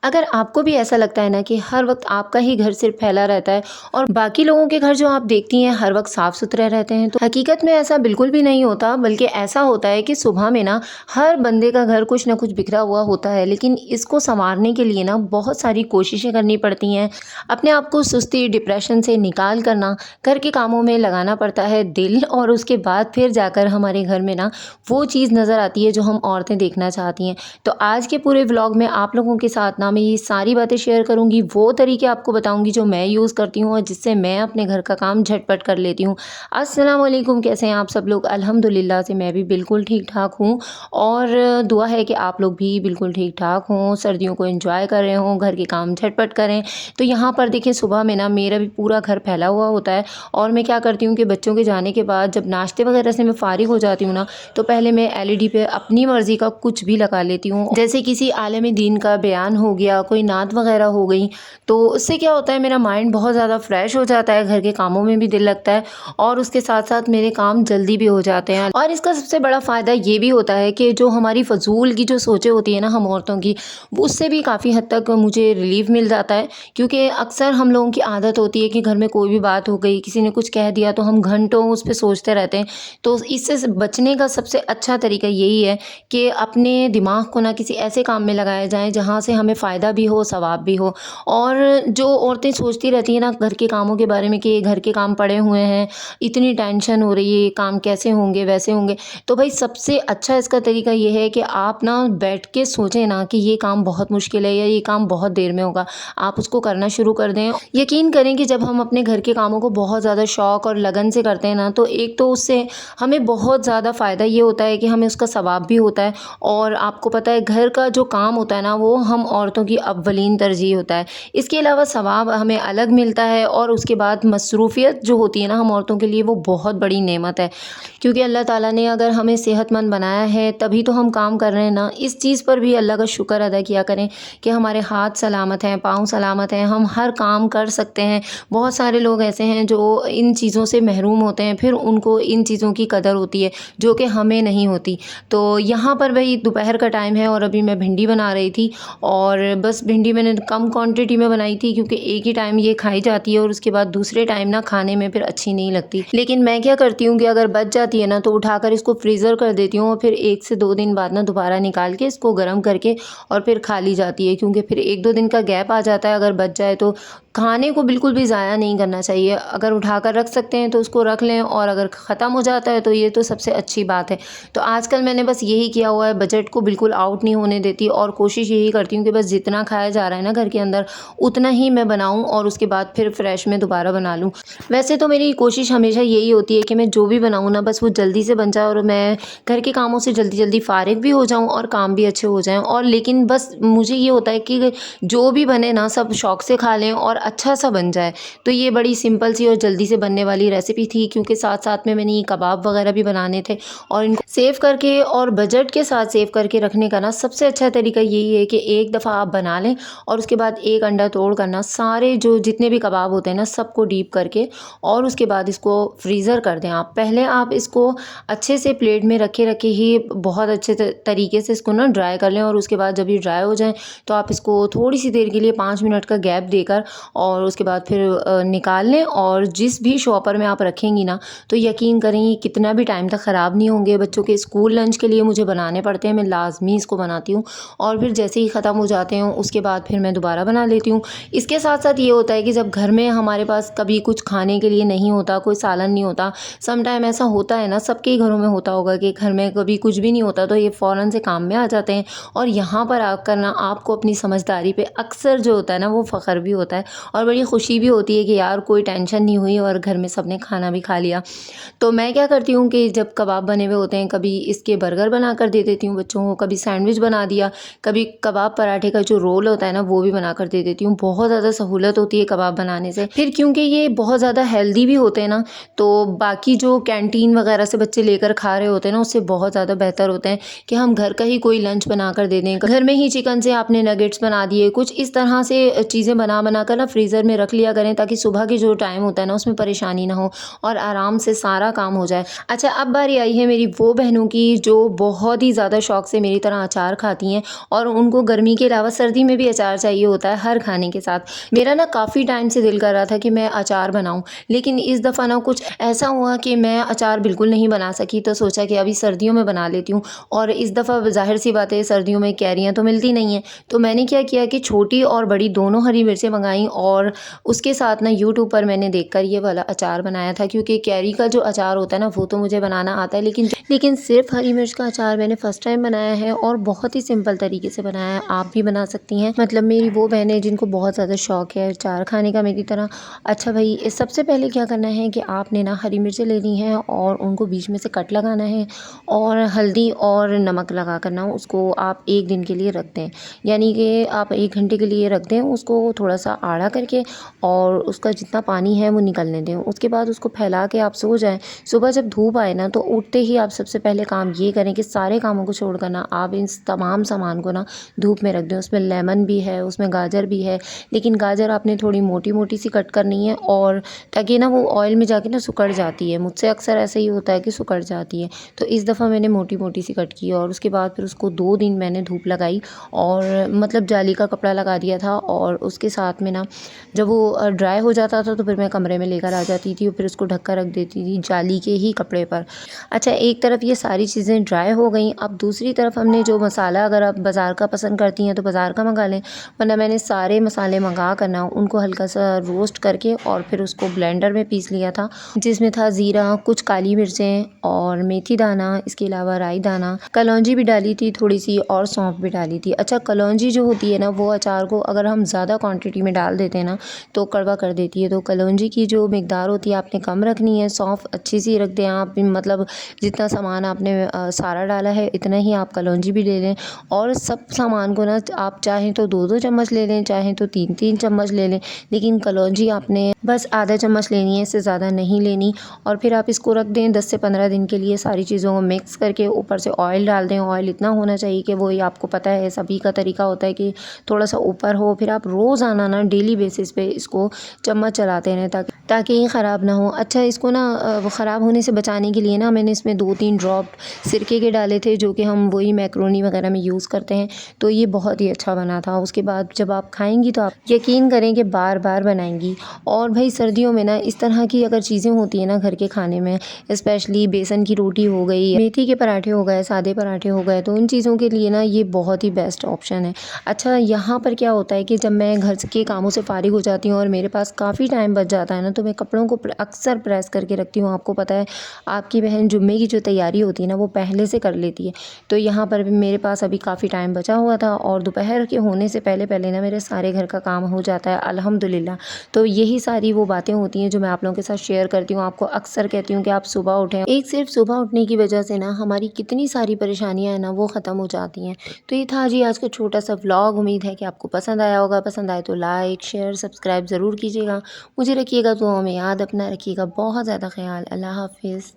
अगर आपको भी ऐसा लगता है ना कि हर वक्त आपका ही घर सिर्फ फैला रहता है और बाकी लोगों के घर जो आप देखती हैं हर वक्त साफ सुथरे रहते हैं, तो हकीकत में ऐसा बिल्कुल भी नहीं होता। बल्कि ऐसा होता है कि सुबह में ना हर बंदे का घर कुछ ना कुछ बिखरा हुआ होता है, लेकिन इसको संवारने के लिए ना बहुत सारी कोशिशें करनी पड़ती हैं। अपने आप को सुस्ती डिप्रेशन से निकाल कर ना घर के कामों में लगाना पड़ता है दिल, और उसके बाद फिर जाकर हमारे घर में ना वो चीज़ नज़र आती है जो हम औरतें देखना चाहती हैं। तो आज के पूरे व्लॉग में आप लोगों के साथ ना मैं ये सारी बातें शेयर करूंगी, वो तरीके आपको बताऊंगी जो मैं यूज़ करती हूँ और जिससे मैं अपने घर का काम झटपट कर लेती हूँ। अस्सलाम वालेकुम, कैसे हैं आप सब लोग? अल्हम्दुलिल्लाह से मैं भी बिल्कुल ठीक ठाक हूँ और दुआ है कि आप लोग भी बिल्कुल ठीक ठाक हों, सर्दियों को एंजॉय कर रहे हों, घर के काम झटपट करें। तो यहाँ पर देखिए सुबह में ना मेरा भी पूरा घर फैला हुआ होता है और मैं क्या करती हूँ कि बच्चों के जाने के बाद जब नाश्ते वगैरह से मैं फ़ारिग हो जाती हूँ ना, तो पहले मैं एलईडी पे अपनी मर्ज़ी का कुछ भी लगा लेती हूँ। जैसे किसी आलम दीन का बयान हो गया, कोई नात वगैरह हो गई, तो उससे क्या होता है मेरा माइंड बहुत ज़्यादा फ्रेश हो जाता है, घर के कामों में भी दिल लगता है और उसके साथ साथ मेरे काम जल्दी भी हो जाते हैं। और इसका सबसे बड़ा फ़ायदा ये भी होता है कि जो हमारी फ़जूल की जो सोचें होती है ना हम औरतों की, उससे भी काफ़ी हद तक मुझे रिलीफ मिल जाता है। क्योंकि अक्सर हम लोगों की आदत होती है कि घर में कोई भी बात हो गई, किसी ने कुछ कह दिया तो हम घंटों उस पर सोचते रहते हैं। तो इससे बचने का सबसे अच्छा तरीका यही है कि अपने दिमाग को ना किसी ऐसे काम में लगाया जाए जहाँ से हमें फ़ायदा भी हो, सवाब भी हो। और जो औरतें सोचती रहती हैं ना घर के कामों के बारे में कि ये घर के काम पड़े हुए हैं, इतनी टेंशन हो रही है, ये काम कैसे होंगे, वैसे होंगे। तो भाई सबसे अच्छा इसका तरीका ये है कि आप ना बैठ के सोचें ना कि ये काम बहुत मुश्किल है या ये काम बहुत देर में होगा, आप उसको करना शुरू कर दें। यकीन करें कि जब हम अपने घर के कामों को बहुत ज़्यादा शौक़ और लगन से करते हैं ना, तो एक तो उससे हमें बहुत ज़्यादा फ़ायदा ये होता है कि हमें उसका सवाब भी होता है। और आपको पता है घर का जो काम होता है ना वो हम औरतों की अव्वलीन तरजीह होता है। इसके अलावा सवाब हमें अलग मिलता है और उसके बाद मसरूफ़ियत जो होती है ना हम औरतों के लिए वो बहुत बड़ी नेमत है। क्योंकि अल्लाह ताला ने अगर हमें सेहतमंद बनाया है तभी तो हम काम कर रहे हैं ना। इस चीज़ पर भी अल्लाह का शुक्र अदा किया करें कि हमारे हाथ सलामत हैं, पाँव सलामत हैं, हम हर काम कर सकते हैं। बहुत सारे लोग ऐसे हैं जो इन चीज़ों से महरूम होते हैं, फिर उनको इन चीज़ों की कदर होती है जो कि हमें नहीं होती। तो यहाँ पर वही दोपहर का टाइम है और अभी मैं भिंडी बना रही थी और बस भिंडी मैंने कम क्वांटिटी में बनाई थी क्योंकि एक ही टाइम ये खाई जाती है और उसके बाद दूसरे टाइम ना खाने में फिर अच्छी नहीं लगती। लेकिन मैं क्या करती हूँ कि अगर बच जाती है ना तो उठाकर इसको फ्रीज़र कर देती हूँ और फिर 1 से 2 दिन बाद ना दोबारा निकाल के इसको गर्म करके और फिर खा ली जाती है। क्योंकि फिर 1-2 दिन का गैप आ जाता है, अगर बच जाए तो खाने को बिल्कुल भी ज़ाया नहीं करना चाहिए। अगर उठाकर रख सकते हैं तो उसको रख लें और अगर ख़त्म हो जाता है तो ये तो सबसे अच्छी बात है। तो आजकल मैंने बस यही किया हुआ है, बजट को बिल्कुल आउट नहीं होने देती और कोशिश यही करती हूँ कि बस जितना खाया जा रहा है ना घर के अंदर उतना ही मैं बनाऊँ और उसके बाद फिर फ्रेश में दोबारा बना लूँ। वैसे तो मेरी कोशिश हमेशा यही होती है कि मैं जो भी बनाऊँ ना बस वो जल्दी से बन जाए और मैं घर के कामों से जल्दी जल्दी फ़ारिग भी हो जाऊँ और काम भी अच्छे हो जाएँ। और लेकिन बस मुझे ये होता है कि जो भी बने ना सब शौक़ से खा लें और अच्छा सा बन जाए। तो ये बड़ी सिंपल सी और जल्दी से बनने वाली रेसिपी थी, क्योंकि साथ साथ में मैंने ये कबाब वगैरह भी बनाने थे और इनको सेव करके और बजट के साथ सेव करके रखने का ना सबसे अच्छा तरीका यही है कि एक दफ़ा आप बना लें और उसके बाद एक अंडा तोड़ कर ना सारे जो जितने भी कबाब होते हैं ना सबको डीप करके और उसके बाद इसको फ्रीज़र कर दें। आप पहले आप इसको अच्छे से प्लेट में रखे रखे ही बहुत अच्छे तरीके से इसको ना ड्राई कर लें और उसके बाद जब ये ड्राई हो जाए तो आप इसको थोड़ी सी देर के लिए 5 मिनट का गैप देकर और उसके बाद फिर निकाल लें। और जिस भी शॉपर में आप रखेंगी ना तो यकीन करें ये कितना भी टाइम तक ख़राब नहीं होंगे। बच्चों के स्कूल लंच के लिए मुझे बनाने पड़ते हैं, मैं लाजमी इसको बनाती हूँ और फिर जैसे ही ख़त्म हो जाते हैं उसके बाद फिर मैं दोबारा बना लेती हूँ। इसके साथ साथ ये होता है कि जब घर में हमारे पास कभी कुछ खाने के लिए नहीं होता, कोई सालन नहीं होता, सम टाइम ऐसा होता है ना, सबके ही घरों में होता होगा कि घर में कभी कुछ भी नहीं होता तो ये फ़ौरन से काम में आ जाते हैं। और यहाँ पर आकर ना आपको अपनी समझदारी पे अक्सर जो होता है ना वो फ़ख्र भी होता है और बड़ी खुशी भी होती है कि यार कोई टेंशन नहीं हुई और घर में सबने खाना भी खा लिया। तो मैं क्या करती हूँ कि जब कबाब बने हुए होते हैं कभी इसके बर्गर बना कर दे देती हूँ बच्चों को, कभी सैंडविच बना दिया, कभी कबाब पराठे का जो रोल होता है ना वो भी बना कर दे देती हूँ। बहुत ज़्यादा सहूलत होती है कबाब बनाने से। फिर क्योंकि ये बहुत ज़्यादा हेल्दी भी होते हैं ना, तो बाकी जो कैंटीन वगैरह से बच्चे लेकर खा रहे होते हैं ना उससे बहुत ज़्यादा बेहतर होते हैं कि हम घर का ही कोई लंच बना कर दे दें। घर में ही चिकन से आपने नगेट्स बना दिए, कुछ इस तरह से चीज़ें बना कर ना फ्रीज़र में रख लिया करें ताकि सुबह की जो टाइम होता है ना उसमें परेशानी ना हो और आराम से सारा काम हो जाए। अच्छा, अब बारी आई है मेरी वो बहनों की जो बहुत ही ज़्यादा शौक से मेरी तरह अचार खाती हैं और उनको गर्मी के अलावा अलावा सर्दी में भी अचार चाहिए होता है हर खाने के साथ। मेरा ना काफ़ी टाइम से दिल कर रहा था कि मैं अचार बनाऊँ, लेकिन इस दफ़ा ना कुछ ऐसा हुआ कि मैं अचार बिल्कुल नहीं बना सकी, तो सोचा कि अभी सर्दियों में बना लेती हूँ। और इस दफ़ा ज़ाहिर-सी बात है सर्दियों में कैरियाँ तो मिलती नहीं हैं, तो मैंने क्या किया कि छोटी और बड़ी दोनों हरी मिर्चें मँगाई और उसके साथ ना यूट्यूब पर मैंने देखकर ये वाला अचार बनाया था, क्योंकि कैरी का जो अचार होता है ना वो तो मुझे बनाना आता है, लेकिन सिर्फ़ हरी मिर्च का अचार मैंने फ़र्स्ट टाइम बनाया है और बहुत ही सिंपल तरीके से बनाया है। आप भी बना सकती हैं, मतलब मेरी वो बहनें जिनको बहुत ज़्यादा शौक है अचार खाने का मेरी तरह। अच्छा भाई, सबसे पहले क्या करना है कि आपने ना हरी मिर्चें लेनी है और उनको बीच में से कट लगाना है और हल्दी और नमक लगा कर ना उसको आप 1 दिन के लिए रख दें। यानी कि आप 1 घंटे के लिए रख दें उसको थोड़ा सा आड़ा करके, और उसका जितना पानी है वो निकलने दें। उसके बाद उसको फैला के आप सो जाएँ। सुबह जब धूप आए ना तो उठते ही आप सबसे पहले काम ये करें कि सारे कामों को छोड़कर ना आप इन तमाम सामान को ना धूप में रख दें। उसमें लेमन भी है, उसमें गाजर भी है, लेकिन गाजर आपने थोड़ी मोटी-मोटी सी कट करनी है, और ताकि ना वो ऑयल में जाके ना सिकुड़ जाती है। मुझसे अक्सर ऐसा ही होता है कि सिकुड़ जाती है। तो इस दफ़ा मैंने मोटी-मोटी सी कट की और उसके बाद फिर उसको 2 दिन मैंने धूप लगाई और मतलब जाली का कपड़ा लगा दिया था, और उसके साथ में ना जब वो ड्राई हो जाता था तो फिर मैं कमरे में लेकर आ जाती थी और फिर उसको ढक कर रख देती थी जाली के ही कपड़े पर। अच्छा, एक तरफ ये सारी चीज़ें ड्राई हो गई, अब दूसरी तरफ हमने जो मसाला, अगर आप बाज़ार का पसंद करती हैं तो बाज़ार का मँगा लें, वरना मैंने सारे मसाले मँगा कर ना उनको हल्का सा रोस्ट करके और फिर उसको ब्लेंडर में पीस लिया था, जिसमें था ज़ीरा, कुछ काली मिर्चें और मेथी दाना, इसके अलावा राई दाना, कलौंजी भी डाली थी थोड़ी सी और सौंफ भी डाली थी। अच्छा, कलौंजी जो होती है ना वो अचार को अगर हम ज़्यादा क्वांटिटी में डाल देते हैं ना तो कड़वा कर देती है, तो कलौंजी की जो मिकदार होती है आपने कम रखनी है। सौंफ अच्छी सी रख दें आप, मतलब जितना सामान आपने सारा डाला है इतना ही आप कलौंजी भी ले लें, और सब सामान को ना आप चाहें तो 2-2 चम्मच ले लें, चाहें तो 3-3 चम्मच ले लें, लेकिन कलौंजी आपने बस आधा चम्मच लेनी है, इससे ज़्यादा नहीं लेनी। और फिर आप इसको रख दें 10 से 15 दिन के लिए, सारी चीज़ों को मिक्स करके ऊपर से ऑयल डाल दें। ऑयल इतना होना चाहिए कि वो, ये आपको पता है सभी का तरीका होता है कि थोड़ा सा ऊपर हो। फिर आप रोज़ाना ना डेली बेसिस पे इसको चम्मच चलाते रहें ताकि ये ख़राब ना हो। अच्छा, इसको ना वो ख़राब होने से बचाने के लिए ना मैंने इसमें 2-3 ड्रॉप सिरके के डाले थे, जो कि हम वही मैक्रोनी वगैरह में यूज़ करते हैं, तो ये बहुत ही अच्छा बना था। उसके बाद जब आप खाएंगी तो आप यकीन करें कि बार बार बनाएंगी। और भाई सर्दियों में ना इस तरह की अगर चीज़ें होती हैं ना घर के खाने में, स्पेशली बेसन की रोटी हो गई, मेथी के पराठे हो गए, सादे पराठे हो गए, तो उन चीज़ों के लिए ना ये बहुत ही बेस्ट ऑप्शन है। अच्छा, यहाँ पर क्या होता है कि जब मैं घर के कामों से फ़ारिग हो जाती हूँ और मेरे पास काफ़ी टाइम बच जाता है ना, तो मैं कपड़ों को अक्सर प्रेस करके रखती हूँ। आपको पता है आपकी बहन जुम्मे की जो तैयारी होती है ना वो पहले से कर लेती है, तो यहाँ पर भी मेरे पास अभी काफ़ी टाइम बचा हुआ था और दोपहर के होने से पहले पहले ना मेरे सारे घर का काम हो जाता है अल्हम्दुलिल्लाह। तो यही सारी वो बातें होती हैं जो मैं आप लोगों के साथ शेयर करती हूँ। आपको अक्सर कहती हूँ कि आप सुबह उठें, एक सिर्फ सुबह उठने की वजह से ना हमारी कितनी सारी परेशानियाँ हैं ना वो ख़त्म हो जाती हैं। तो ये था जी आज का छोटा सा व्लॉग। उम्मीद है कि आपको पसंद आया होगा। पसंद आए तो लाइक शेयर सब्सक्राइब ज़रूर कीजिएगा। मुझे रखिएगा दुआओं में याद, अपना रखिएगा बहुत ज़्यादा ख्याल। अल्लाह हाफ़िज़।